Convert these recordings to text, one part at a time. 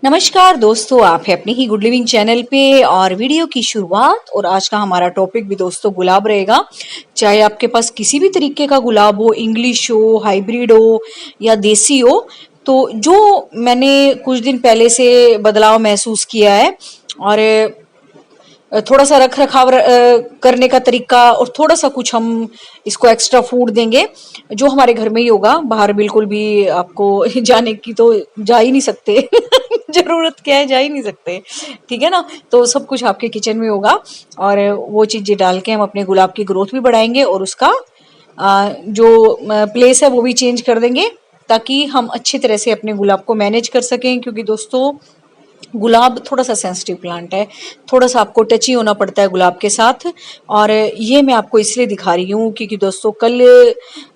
नमस्कार दोस्तों, आप है अपने ही गुड लिविंग चैनल पे और वीडियो की शुरुआत। और आज का हमारा टॉपिक भी दोस्तों गुलाब रहेगा। चाहे आपके पास किसी भी तरीके का गुलाब हो, इंग्लिश हो, हाइब्रिड हो या देसी हो, तो जो मैंने कुछ दिन पहले से बदलाव महसूस किया है और थोड़ा सा रख रखाव करने का तरीका और थोड़ा सा कुछ हम इसको एक्स्ट्रा फूड देंगे जो हमारे घर में ही होगा। बाहर बिल्कुल भी आपको जाने की तो जा ही नहीं सकते जरूरत क्या है, जा ही नहीं सकते, ठीक है ना। तो सब कुछ आपके किचन में होगा और वो चीजें डाल के हम अपने गुलाब की ग्रोथ भी बढ़ाएंगे और उसका जो प्लेस है वो भी चेंज कर देंगे ताकि हम अच्छी तरह से अपने गुलाब को मैनेज कर सकें। क्योंकि दोस्तों गुलाब थोड़ा सा सेंसिटिव प्लांट है, थोड़ा सा आपको टची होना पड़ता है गुलाब के साथ। और ये मैं आपको इसलिए दिखा रही हूँ क्योंकि दोस्तों कल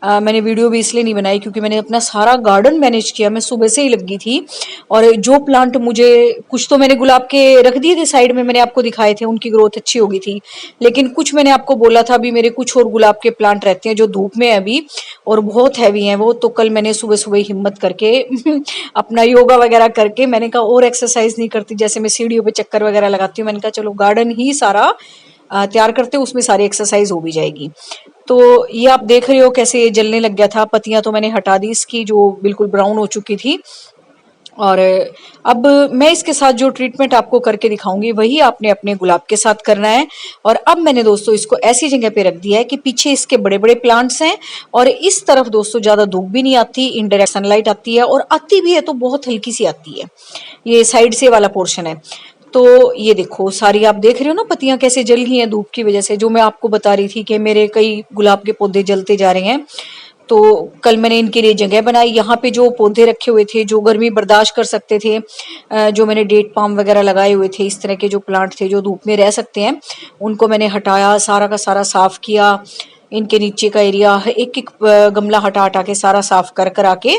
मैंने वीडियो भी इसलिए नहीं बनाई क्योंकि मैंने अपना सारा गार्डन मैनेज किया। मैं सुबह से ही लगी थी और जो प्लांट मुझे, कुछ तो मैंने गुलाब के रख दिए थे साइड में, मैंने आपको दिखाए थे, उनकी ग्रोथ अच्छी हो गई थी। लेकिन कुछ मैंने आपको बोला था अभी मेरे कुछ और गुलाब के प्लांट रहते हैं जो धूप में है अभी और बहुत हैवी हैं वो। तो कल मैंने सुबह सुबह हिम्मत करके अपना योगा वगैरह करके मैंने कहा और एक्सरसाइज नहीं करती, जैसे मैं सीढ़ियों पे चक्कर वगैरह लगाती हूँ, मैंने कहा चलो गार्डन ही सारा तैयार करते, उसमें सारी एक्सरसाइज हो भी जाएगी। तो ये आप देख रहे हो कैसे ये जलने लग गया था। पत्तियां तो मैंने हटा दी इसकी जो बिल्कुल ब्राउन हो चुकी थी। और अब मैं इसके साथ जो ट्रीटमेंट आपको करके दिखाऊंगी वही आपने अपने गुलाब के साथ करना है। और अब मैंने दोस्तों इसको ऐसी जगह पे रख दिया है कि पीछे इसके बड़े बड़े प्लांट्स हैं और इस तरफ दोस्तों ज्यादा धूप भी नहीं आती, इनडायरेक्ट सनलाइट आती है और आती भी है तो बहुत हल्की सी आती है। ये साइड से वाला पोर्शन है। तो ये देखो सारी आप देख रहे हो ना पत्तियां कैसे जल गई हैं धूप की वजह से। जो मैं आपको बता रही थी कि मेरे कई गुलाब के पौधे जलते जा रहे हैं, तो कल मैंने इनके लिए जगह बनाई। यहाँ पे जो पौधे रखे हुए थे जो गर्मी बर्दाश्त कर सकते थे, जो मैंने डेट पाम वगैरह लगाए हुए थे, इस तरह के जो प्लांट थे जो धूप में रह सकते हैं, उनको मैंने हटाया, सारा का सारा साफ किया। इनके नीचे का एरिया एक एक गमला हटा हटा के सारा साफ कर कर आके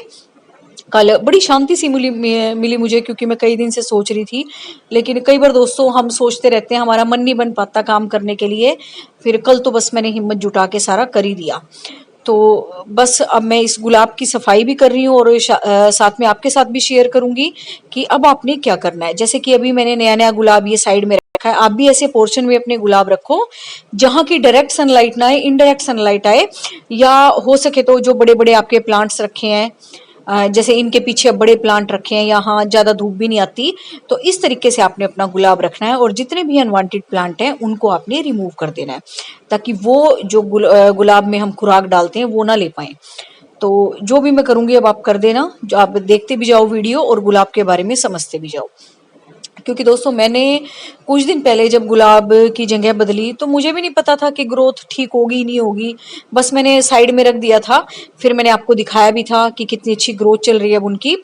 कल बड़ी शांति सी मिली मुझे। क्योंकि मैं कई दिन से सोच रही थी, लेकिन कई बार दोस्तों हम सोचते रहते हैं, हमारा मन नहीं बन पाता काम करने के लिए। फिर कल तो बस मैंने हिम्मत जुटा के सारा कर ही दिया। तो बस अब मैं इस गुलाब की सफाई भी कर रही हूँ और साथ में आपके साथ भी शेयर करूंगी कि अब आपने क्या करना है। जैसे कि अभी मैंने नया नया गुलाब ये साइड में रखा है, आप भी ऐसे पोर्शन में अपने गुलाब रखो जहां की डायरेक्ट सनलाइट ना आए, इनडायरेक्ट सनलाइट आए। या हो सके तो जो बड़े बड़े आपके प्लांट्स रखे हैं, जैसे इनके पीछे अब बड़े प्लांट रखे हैं, यहाँ ज्यादा धूप भी नहीं आती, तो इस तरीके से आपने अपना गुलाब रखना है। और जितने भी अनवांटेड प्लांट हैं उनको आपने रिमूव कर देना है ताकि वो जो गुलाब में हम खुराक डालते हैं वो ना ले पाए। तो जो भी मैं करूंगी अब आप कर देना, जो आप देखते भी जाओ वीडियो और गुलाब के बारे में समझते भी जाओ। क्योंकि दोस्तों मैंने कुछ दिन पहले जब गुलाब की जगह बदली तो मुझे भी नहीं पता था कि ग्रोथ ठीक होगी नहीं होगी, बस मैंने साइड में रख दिया था। फिर मैंने आपको दिखाया भी था कि कितनी अच्छी ग्रोथ चल रही है अब उनकी।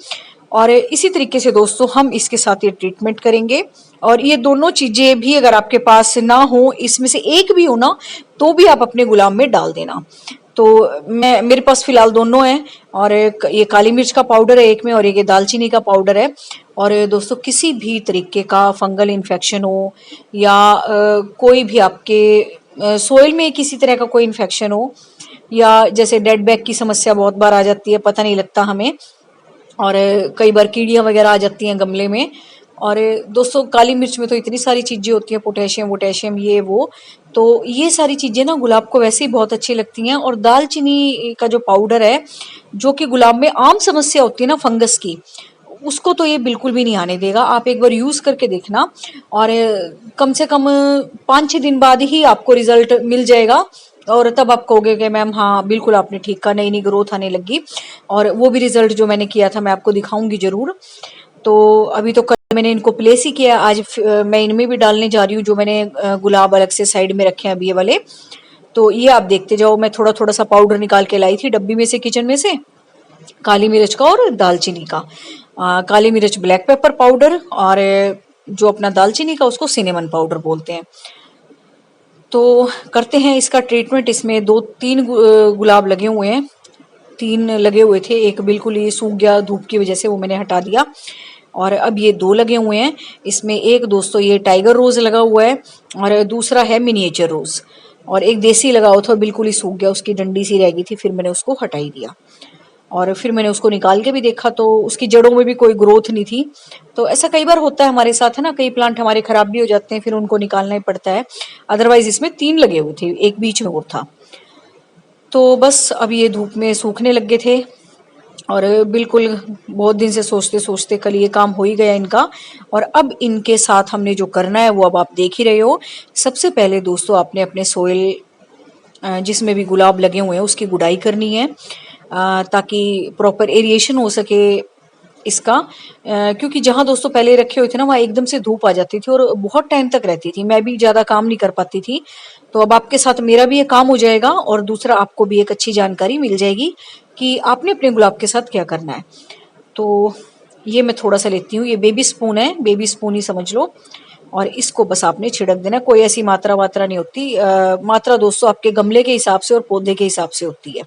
और इसी तरीके से दोस्तों हम इसके साथ ये ट्रीटमेंट करेंगे। और ये दोनों चीजें भी अगर आपके पास ना हो, इसमें से एक भी हो ना, तो भी आप अपने गुलाब में डाल देना। तो मैं, मेरे पास फिलहाल दोनों हैं और एक ये काली मिर्च का पाउडर है एक में और एक ये दालचीनी का पाउडर है। और दोस्तों किसी भी तरीके का फंगल इन्फेक्शन हो या कोई भी आपके सोइल में किसी तरह का कोई इन्फेक्शन हो, या जैसे डेड बैग की समस्या बहुत बार आ जाती है, पता नहीं लगता हमें, और कई बार कीड़ियां वगैरह आ जाती हैं गमले में। और दोस्तों काली मिर्च में तो इतनी सारी चीजें होती हैं, पोटेशियम वोटेशियम ये वो, तो ये सारी चीजें ना गुलाब को वैसे ही बहुत अच्छी लगती हैं। और दालचीनी का जो पाउडर है, जो कि गुलाब में आम समस्या होती है ना फंगस की, उसको तो ये बिल्कुल भी नहीं आने देगा। आप एक बार यूज करके देखना और कम से कम 5-6 दिन बाद ही आपको रिजल्ट मिल जाएगा। और तब आप कहोगे कि मैम हाँ बिल्कुल आपने ठीक कहा, नई नई ग्रोथ आने लगी। और वो भी रिजल्ट जो मैंने किया था मैं आपको दिखाऊंगी जरूर। तो अभी तो कल मैंने इनको प्लेस ही किया, आज मैं इनमें भी डालने जा रही हूँ जो मैंने गुलाब अलग से साइड में रखे हैं अभी ये वाले। तो ये आप देखते जाओ, मैं थोड़ा थोड़ा सा पाउडर निकाल के लाई थी डब्बी में से, किचन में से, काली मिर्च का और दालचीनी का। काली मिर्च ब्लैक पेपर पाउडर और जो अपना दालचीनी का उसको सिनेमन पाउडर बोलते हैं। तो करते हैं इसका ट्रीटमेंट। इसमें 2-3 गुलाब लगे हुए हैं, 3 लगे हुए थे, एक बिल्कुल ही सूख गया धूप की वजह से, वो मैंने हटा दिया। और अब ये 2 लगे हुए हैं। इसमें एक दोस्तों ये टाइगर रोज लगा हुआ है और दूसरा है मिनिएचर रोज। और एक देसी लगा हुआ था बिल्कुल ही सूख गया, उसकी डंडी सी रह गई थी, फिर मैंने उसको हटा ही दिया। और फिर मैंने उसको निकाल के भी देखा तो उसकी जड़ों में भी कोई ग्रोथ नहीं थी। तो ऐसा कई बार होता है हमारे साथ, है ना, कई प्लांट हमारे खराब भी हो जाते हैं, फिर उनको निकालना ही पड़ता है। अदरवाइज इसमें 3 लगे हुए थे, एक बीच में और था। तो बस अब ये धूप में सूखने लग गए थे और बिल्कुल बहुत दिन से सोचते सोचते कल ये काम हो ही गया इनका। और अब इनके साथ हमने जो करना है वो अब आप देख ही रहे हो। सबसे पहले दोस्तों आपने अपने सोइल जिसमें भी गुलाब लगे हुए हैं उसकी गुड़ाई करनी है, ताकि प्रॉपर एरिएशन हो सके इसका। क्योंकि जहां दोस्तों पहले रखे हुए थे ना वहां एकदम से धूप आ जाती थी और बहुत टाइम तक रहती थी, मैं भी ज्यादा काम नहीं कर पाती थी। तो अब आपके साथ मेरा भी ये काम हो जाएगा और दूसरा आपको भी एक अच्छी जानकारी मिल जाएगी कि आपने अपने गुलाब के साथ क्या करना है। तो ये मैं थोड़ा सा लेती हूँ, ये बेबी स्पून है, बेबी स्पून ही समझ लो। और इसको बस आपने छिड़क देना, कोई ऐसी मात्रा वात्रा नहीं होती। मात्रा दोस्तों आपके गमले के हिसाब से और पौधे के हिसाब से होती है।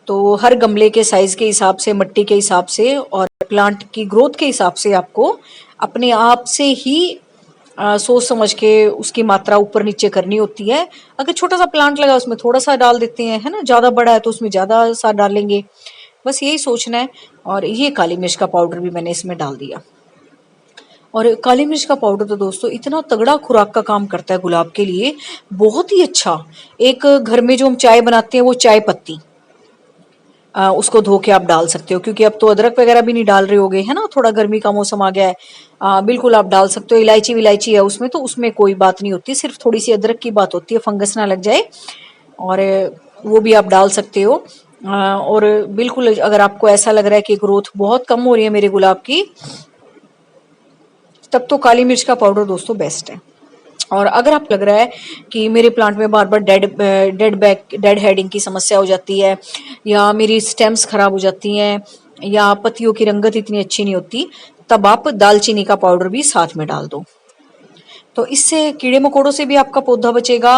तो हर गमले के साइज के हिसाब से, मिट्टी के हिसाब से और प्लांट की ग्रोथ के हिसाब से आपको अपने आप से ही सोच समझ के उसकी मात्रा ऊपर नीचे करनी होती है। अगर छोटा सा प्लांट लगा उसमें थोड़ा सा डाल देते हैं, है ना, ज्यादा बड़ा है तो उसमें ज्यादा सा डालेंगे, बस यही सोचना है। और ये काली मिर्च का पाउडर भी मैंने इसमें डाल दिया। और काली मिर्च का पाउडर तो दोस्तों इतना तगड़ा खुराक का काम करता है गुलाब के लिए, बहुत ही अच्छा। एक घर में जो हम चाय बनाते हैं वो चाय पत्ती, उसको धो के आप डाल सकते हो, क्योंकि अब तो अदरक वगैरह भी नहीं डाल रहे होगे, है ना, थोड़ा गर्मी का मौसम आ गया है। बिल्कुल आप डाल सकते हो। इलायची विलायची है उसमें तो उसमें कोई बात नहीं होती, सिर्फ थोड़ी सी अदरक की बात होती है, फंगस ना लग जाए। और वो भी आप डाल सकते हो। और बिल्कुल अगर आपको ऐसा लग रहा है कि ग्रोथ बहुत कम हो रही है मेरे गुलाब की, तब तो काली मिर्च का पाउडर दोस्तों बेस्ट है। और अगर आप लग रहा है कि मेरे प्लांट में बार बार डेड हेडिंग की समस्या हो जाती है, या मेरी स्टेम्स खराब हो जाती हैं, या पत्तियों की रंगत इतनी अच्छी नहीं होती, तब आप दालचीनी का पाउडर भी साथ में डाल दो। तो इससे कीड़े मकोड़ों से भी आपका पौधा बचेगा,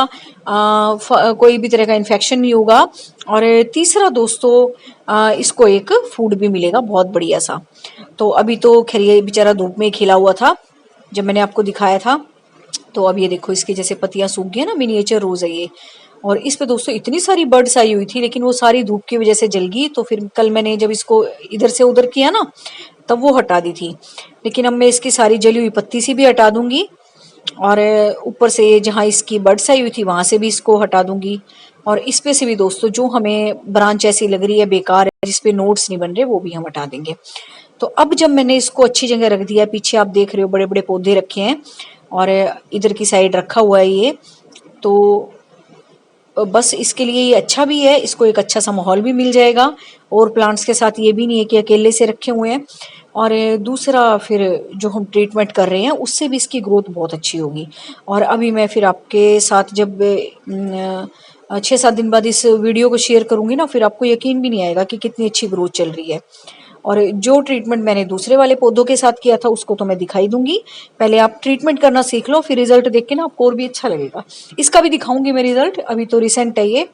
कोई भी तरह का इन्फेक्शन नहीं होगा। और तीसरा दोस्तों इसको एक फूड भी मिलेगा बहुत बढ़िया सा। तो अभी तो खैर ये बेचारा धूप में खिला हुआ था जब मैंने आपको दिखाया था। तो अब ये देखो इसकी जैसे पत्तियां सूख गई है ना, मिनिएचर रोज है ये। और इस पे दोस्तों इतनी सारी बर्ड्स आई हुई थी, लेकिन वो सारी धूप की वजह से जल गई। तो फिर कल मैंने जब इसको इधर से उधर किया ना, तब वो हटा दी थी। लेकिन अब मैं इसकी सारी जली हुई पत्ती सी भी हटा दूंगी, और ऊपर से जहाँ इसकी बर्ड्स आई हुई थी वहां से भी इसको हटा दूंगी। और इस पे से भी दोस्तों जो हमें ब्रांच ऐसी लग रही है बेकार है, जिसपे नोट्स नहीं बन रहे, वो भी हम हटा देंगे। तो अब जब मैंने इसको अच्छी जगह रख दिया, पीछे आप देख रहे हो बड़े बड़े पौधे रखे हैं और इधर की साइड रखा हुआ है ये, तो बस इसके लिए ये अच्छा भी है, इसको एक अच्छा सा माहौल भी मिल जाएगा। और प्लांट्स के साथ ये भी नहीं है कि अकेले से रखे हुए हैं। और दूसरा फिर जो हम ट्रीटमेंट कर रहे हैं उससे भी इसकी ग्रोथ बहुत अच्छी होगी। और अभी मैं फिर आपके साथ जब 6-7 दिन बाद इस वीडियो को शेयर करूंगी ना, फिर आपको यकीन भी नहीं आएगा कि कितनी अच्छी ग्रोथ चल रही है। और जो ट्रीटमेंट मैंने दूसरे वाले पौधों के साथ किया था उसको तो मैं दिखाई दूंगी। पहले आप ट्रीटमेंट करना सीख लो, फिर रिजल्ट देख के ना आपको और भी अच्छा लगेगा। इसका भी दिखाऊंगी मैं रिजल्ट, अभी तो रिसेंट है ये।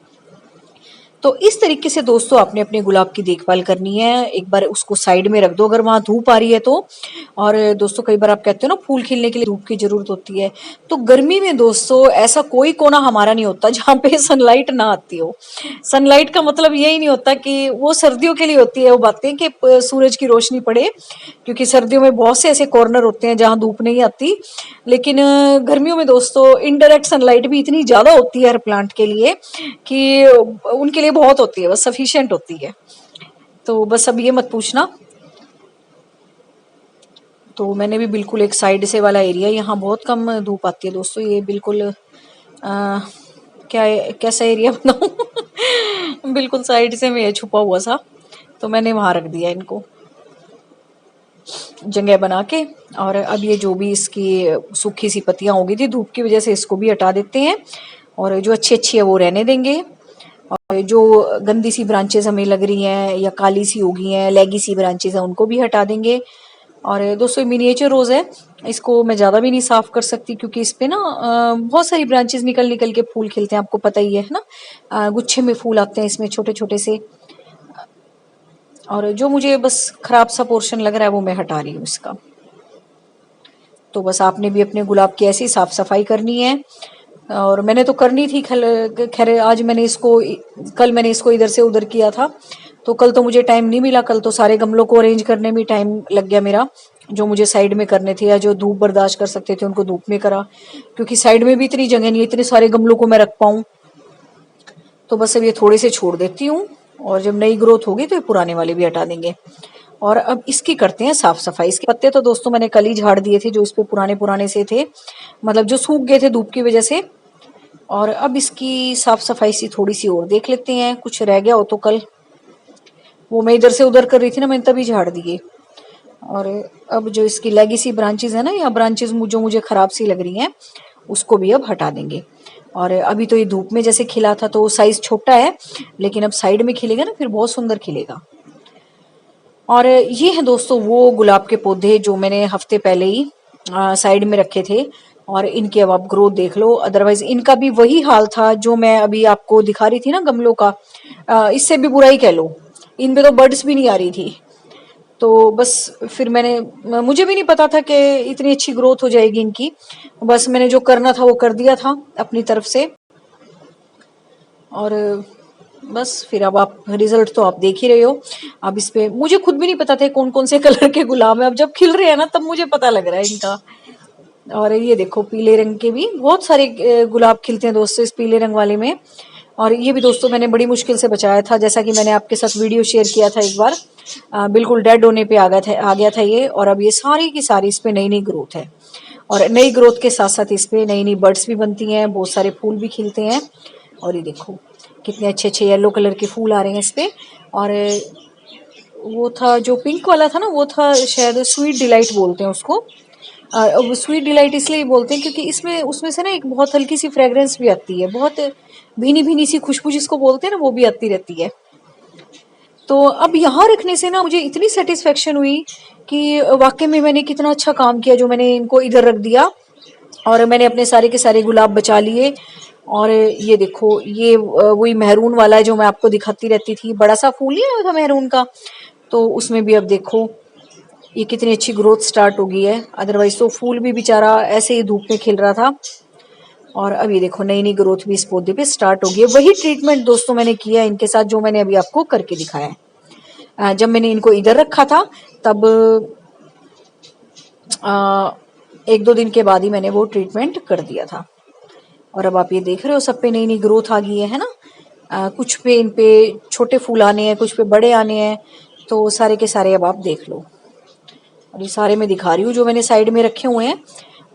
तो इस तरीके से दोस्तों आपने अपने गुलाब की देखभाल करनी है। एक बार उसको साइड में रख दो अगर वहां धूप आ रही है तो। और दोस्तों कई बार आप कहते हो ना फूल खिलने के लिए धूप की जरूरत होती है, तो गर्मी में दोस्तों ऐसा कोई कोना हमारा नहीं होता जहाँ पे सनलाइट ना आती हो। सनलाइट का मतलब यही नहीं होता कि वो सर्दियों के लिए होती है वो बातें कि सूरज की रोशनी पड़े, क्योंकि सर्दियों में बहुत से ऐसे कॉर्नर होते हैं जहाँ धूप नहीं आती। लेकिन गर्मियों में दोस्तों इनडायरेक्ट सनलाइट भी इतनी ज्यादा होती है हर प्लांट के लिए कि उनके लिए बहुत होती है, बस सफिशिएंट होती है। तो बस अब ये मत पूछना। तो मैंने भी बिल्कुल एक साइड से वाला एरिया, यहाँ बहुत कम धूप आती है दोस्तों, ये बिल्कुल क्या कैसा एरिया बताऊं बिल्कुल साइड से में छुपा हुआ सा, तो मैंने वहां रख दिया इनको जगह बना के। और अब ये जो भी इसकी सूखी सी पत्तियां हो गई थी धूप की वजह से, इसको भी हटा देते हैं। और जो अच्छी अच्छी है वो रहने देंगे, और जो गंदी सी ब्रांचेस हमें लग रही हैं या काली सी हो गई हैं, लेगी सी ब्रांचेस हैं, उनको भी हटा देंगे। और दोस्तों मिनिएचर रोज है, इसको मैं ज्यादा भी नहीं साफ कर सकती क्योंकि इस पे ना बहुत सारी ब्रांचेस निकल निकल के फूल खिलते हैं, आपको पता ही है ना। गुच्छे में फूल आते हैं इसमें छोटे छोटे से। और जो मुझे बस खराब सा पोर्शन लग रहा है वो मैं हटा रही हूँ इसका। तो बस आपने भी अपने गुलाब की ऐसी साफ सफाई करनी है। और मैंने तो करनी थी खैर आज मैंने इसको, कल मैंने इसको इधर से उधर किया था, तो कल तो मुझे टाइम नहीं मिला, कल तो सारे गमलों को अरेंज करने में टाइम लग गया मेरा, जो मुझे साइड में करने थे या जो धूप बर्दाश्त कर सकते थे उनको धूप में करा, क्योंकि साइड में भी इतनी जगह नहीं है इतने सारे गमलों को मैं रख पाऊँ। तो बस अब ये थोड़े से छोड़ देती हूँ, और जब नई ग्रोथ होगी तो ये पुराने वाले भी हटा देंगे। और अब इसकी करते हैं साफ सफाई। इसके पत्ते तो दोस्तों मैंने कल ही झाड़ दिए थे, जो इस पे पुराने पुराने से थे, मतलब जो सूख गए थे धूप की वजह से। और अब इसकी साफ सफाई सी थोड़ी सी और देख लेते हैं, कुछ रह गया हो तो कल, वो मैं इधर से उधर कर रही थी ना, मैंने तभी झाड़ दिए। और अब जो इसकी लेगेसी ब्रांचेस है ना, या ब्रांचेस जो मुझे खराब सी लग रही हैं, उसको भी अब हटा देंगे। और अभी तो ये धूप में जैसे खिला था तो साइज छोटा है, लेकिन अब साइड में खिलेगा ना फिर बहुत सुंदर खिलेगा। और ये है दोस्तों वो गुलाब के पौधे जो मैंने हफ्ते पहले ही साइड में रखे थे, और इनकी अब आप ग्रोथ देख लो। अदरवाइज इनका भी वही हाल था जो मैं अभी आपको दिखा रही थी ना गमलों का, इससे भी बुरा ही कह लो, इनपे तो बर्ड्स भी नहीं आ रही थी। तो बस फिर मुझे भी नहीं पता था कि इतनी अच्छी ग्रोथ हो जाएगी इनकी, बस मैंने जो करना था वो कर दिया था अपनी तरफ से। और बस फिर अब आप रिजल्ट तो आप देख ही रहे हो। अब इस पे मुझे खुद भी नहीं पता था कौन कौन से कलर के गुलाब है, अब जब खिल रहे हैं ना तब मुझे पता लग रहा है इनका। और ये देखो पीले रंग के भी बहुत सारे गुलाब खिलते हैं दोस्तों इस पीले रंग वाले में। और ये भी दोस्तों मैंने बड़ी मुश्किल से बचाया था, जैसा कि मैंने आपके साथ वीडियो शेयर किया था एक बार, बिल्कुल डेड होने पे आ गया था ये। और अब ये सारी की सारी इस पे नई नई ग्रोथ है, और नई ग्रोथ के साथ साथ इस पे नई नई बर्ड्स भी बनती हैं, बहुत सारे फूल भी खिलते हैं। और ये देखो कितने अच्छे अच्छे येलो कलर के फूल आ रहे हैं इस पे। और वो था जो पिंक वाला था ना, वो था शायद स्वीट डिलाइट बोलते हैं उसको। अब स्वीट डिलाइट इसलिए बोलते हैं क्योंकि इसमें उसमें से ना एक बहुत हल्की सी फ्रेग्रेंस भी आती है, बहुत भीनी भीनी सी खुशबू जिसको बोलते हैं ना, वो भी आती रहती है। तो अब यहाँ रखने से ना मुझे इतनी सेटिस्फेक्शन हुई कि वाकई में मैंने कितना अच्छा काम किया जो मैंने इनको इधर रख दिया, और मैंने अपने सारे के सारे गुलाब बचा लिए। और ये देखो ये वही मेहरून वाला है जो मैं आपको दिखाती रहती थी, बड़ा सा फूल नहीं आया था मेहरून का, तो उसमें भी अब देखो ये कितनी अच्छी ग्रोथ स्टार्ट हो गई है। अदरवाइज तो फूल भी बेचारा ऐसे ही धूप में खिल रहा था। और अब ये देखो नई नई ग्रोथ भी इस पौधे पे स्टार्ट हो गई है। वही ट्रीटमेंट दोस्तों मैंने किया इनके साथ जो मैंने अभी आपको करके दिखाया है। जब मैंने इनको इधर रखा था तब एक दो दिन के बाद ही मैंने वो ट्रीटमेंट कर दिया था। और अब आप ये देख रहे हो सब पे नई नई ग्रोथ आ गई है ना। कुछ पे इन पे छोटे फूल आने हैं, कुछ पे बड़े आने हैं, तो सारे के सारे अब आप देख लो। और ये सारे मैं दिखा रही हूँ जो मैंने साइड में रखे हुए हैं।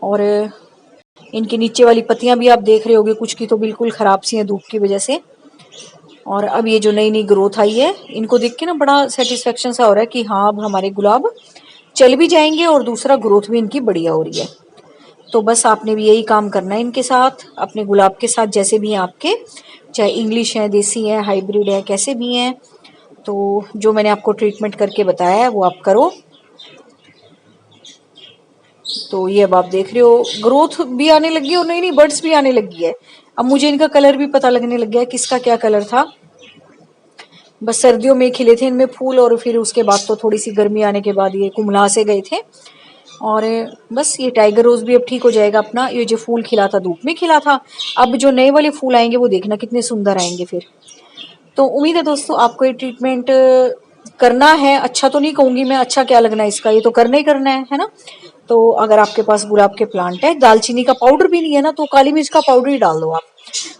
और इनके नीचे वाली पत्तियां भी आप देख रहे होगे, कुछ की तो बिल्कुल खराब सी हैं धूप की वजह से। और अब ये जो नई नई ग्रोथ आई है इनको देख के ना बड़ा सेटिस्फेक्शन सा हो रहा है कि हाँ अब हमारे गुलाब चल भी जाएंगे और दूसरा ग्रोथ भी इनकी बढ़िया हो रही है। तो बस आपने भी यही काम करना है इनके साथ, अपने गुलाब के साथ, जैसे भी हैं आपके, चाहे इंग्लिश हैं, देसी हैं, हाइब्रिड है, कैसे भी हैं। तो जो मैंने आपको ट्रीटमेंट करके बताया है वो आप करो। तो ये अब आप देख रहे हो ग्रोथ भी आने लगी है और नई नई बर्ड्स भी आने लगी है। अब मुझे इनका कलर भी पता लगने लग गया है किसका क्या कलर था। बस सर्दियों में खिले थे इनमें फूल, और फिर उसके बाद तो थोड़ी सी गर्मी आने के बाद ये कुमला से गए थे। और बस ये टाइगर रोज भी अब ठीक हो जाएगा अपना, ये जो फूल खिला था धूप में खिला था, अब जो नए वाले फूल आएंगे वो देखना कितने सुंदर आएंगे फिर। तो उम्मीद है दोस्तों आपको ये ट्रीटमेंट करना है। अच्छा तो नहीं कहूंगी मैं, अच्छा क्या लगना है इसका, ये तो करना ही करना है ना। तो अगर आपके पास गुलाब के प्लांट है, दालचीनी का पाउडर भी नहीं है ना, तो काली मिर्च का पाउडर ही डाल दो आप।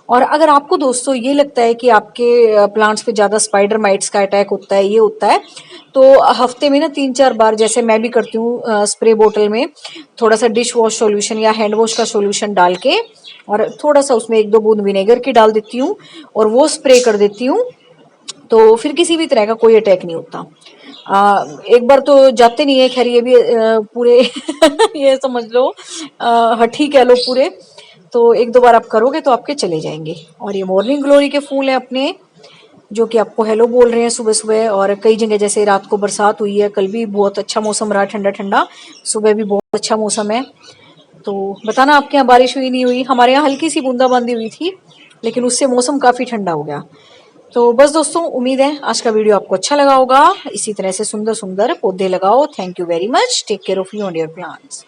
और अगर आपको दोस्तों ये लगता है कि आपके प्लांट्स पे ज्यादा स्पाइडर माइट्स का अटैक होता है, ये होता है, तो हफ्ते में ना 3-4 बार, जैसे मैं भी करती हूँ, स्प्रे बोतल में थोड़ा सा डिश वॉश सॉल्यूशन या हैंड वॉश का सॉल्यूशन डाल के, और थोड़ा सा उसमें 1-2 बूंद विनेगर की डाल देती हूँ, और वो स्प्रे कर देती हूँ। तो फिर किसी भी तरह का कोई अटैक नहीं होता। एक बार तो जाते नहीं है, खैर ये भी पूरे ये समझ लो हठी कह लो पूरे। तो 1-2 बार आप करोगे तो आपके चले जाएंगे। और ये मॉर्निंग ग्लोरी के फूल हैं अपने, जो कि आपको हेलो बोल रहे हैं सुबह सुबह। और कई जगह जैसे रात को बरसात हुई है, कल भी बहुत अच्छा मौसम रहा, ठंडा ठंडा, सुबह भी बहुत अच्छा मौसम है। तो बताना आपके यहाँ बारिश हुई नहीं हुई। हमारे यहाँ हल्की सी बूंदाबांदी हुई थी, लेकिन उससे मौसम काफी ठंडा हो गया। तो बस दोस्तों उम्मीद है आज का वीडियो आपको अच्छा लगा होगा। इसी तरह से सुंदर सुंदर पौधे लगाओ। Thank you very much. Take care of you and your plants.